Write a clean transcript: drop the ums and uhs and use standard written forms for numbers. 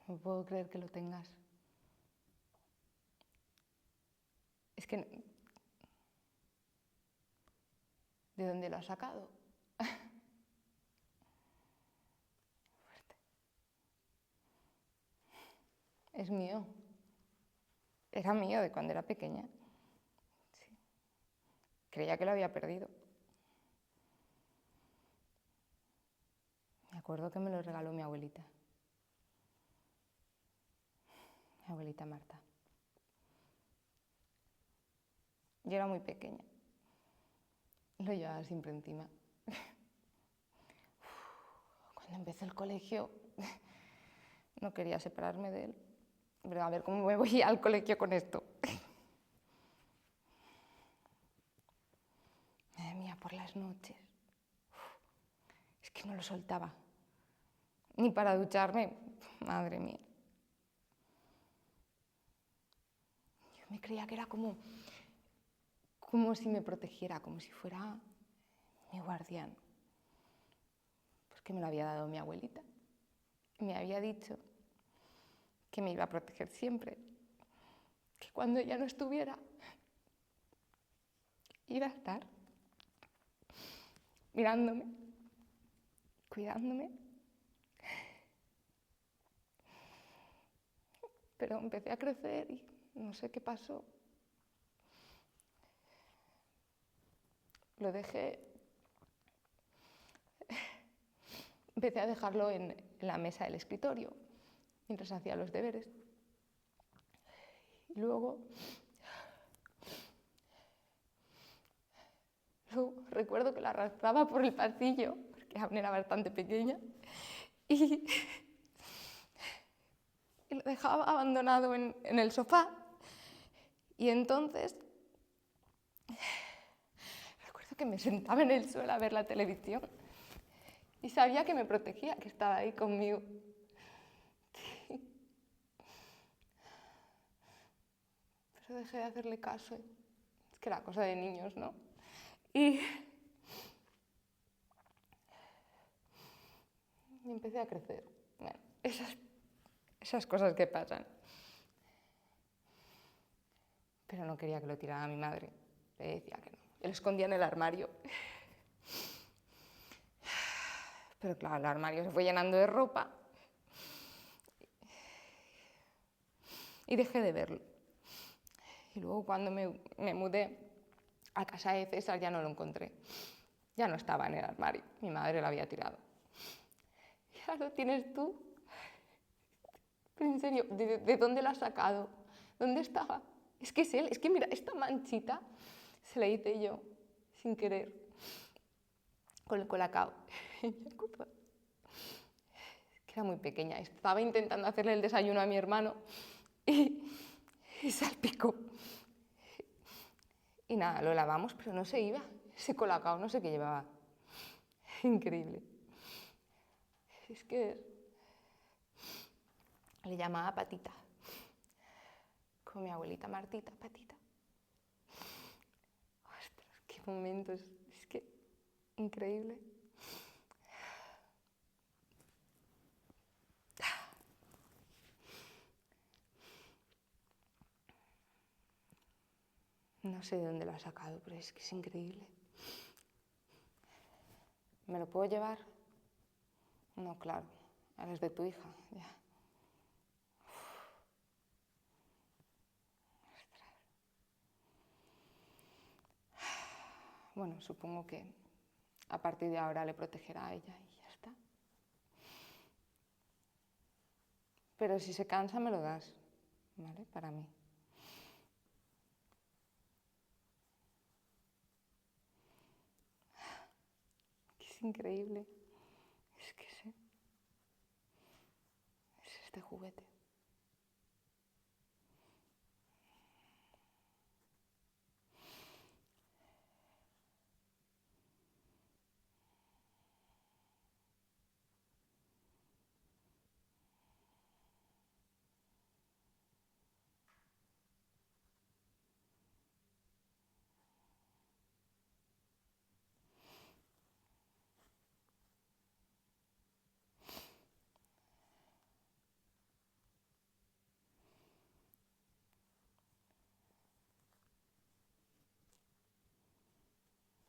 No puedo creer que lo tengas. Es que... ¿De dónde lo has sacado? Fuerte. Es mío. Era mío de cuando era pequeña. Sí. Creía que lo había perdido. Me acuerdo que me lo regaló mi abuelita. Mi abuelita Marta. Yo era muy pequeña. Lo llevaba siempre encima. Cuando empecé el colegio, no quería separarme de él. Pero a ver cómo me voy al colegio con esto. Madre mía, por las noches. Es que no lo soltaba. Ni para ducharme. Madre mía. Yo me creía que era como si me protegiera, como si fuera mi guardián. Porque me lo había dado mi abuelita. Me había dicho que me iba a proteger siempre. Que cuando ella no estuviera, iba a estar mirándome, cuidándome. Pero empecé a crecer y no sé qué pasó. Lo dejé. Empecé a dejarlo en la mesa del escritorio mientras hacía los deberes. Y luego recuerdo que lo arrastraba por el pasillo, porque aún era bastante pequeña, y lo dejaba abandonado en el sofá. Y entonces recuerdo que me sentaba en el suelo a ver la televisión y sabía que me protegía, que estaba ahí conmigo. Pero dejé de hacerle caso. Es que era cosa de niños, ¿no? Y empecé a crecer. Bueno, esas cosas que pasan. Pero no quería que lo tirara a mi madre. Le decía que no. Yo lo escondía en el armario. Pero claro, el armario se fue llenando de ropa. Y dejé de verlo. Y luego cuando me mudé a casa de César ya no lo encontré. Ya no estaba en el armario. Mi madre lo había tirado. Ya lo tienes tú. Pero en serio, ¿de dónde lo has sacado? ¿Dónde estaba? Es que es él. Es que mira, esta manchita se la hice yo, sin querer, con el colacao. Es que era muy pequeña. Estaba intentando hacerle el desayuno a mi hermano y salpicó. Y nada, lo lavamos, pero no se iba. Ese colacao no sé qué llevaba. Increíble. Es que le llamaba Patita. Con mi abuelita Martita, Patita. Ostras, qué momentos. Es que increíble. No sé de dónde lo ha sacado, pero es que es increíble. ¿Me lo puedo llevar? No, claro. Ahora es de tu hija, ya. Ostras. Bueno, supongo que a partir de ahora le protegerá a ella y ya está. Pero si se cansa me lo das, ¿vale? Para mí. Es increíble. Es que sí. Es este juguete.